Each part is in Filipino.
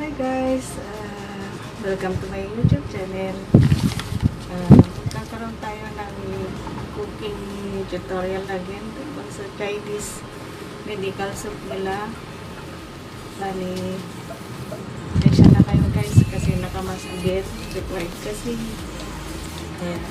Hi guys, welcome to my YouTube channel. Magkakaroon tayo ng cooking tutorial again tungkol sa Chinese medical soup nila. Bali, pasensya na kayo guys kasi nakamasagit. Required kasi. Ayan.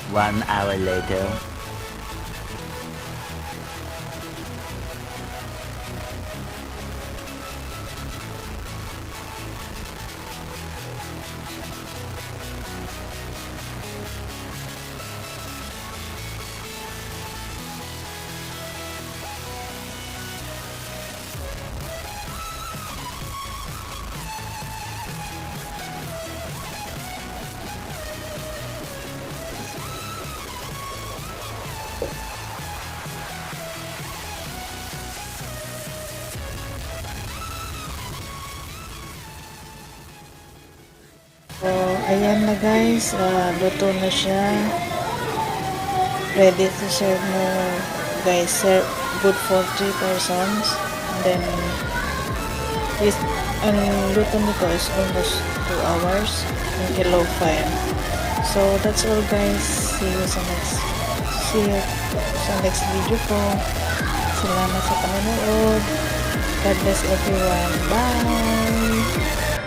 One hour later. So, ayan na guys, luto na siya. Ready to serve na guys. Serve good for 3 persons. And then, ang luto nito is almost 2 hours in low fire. So, that's all guys. See you sa next video po. Salamat sa panonood. God bless everyone. Bye!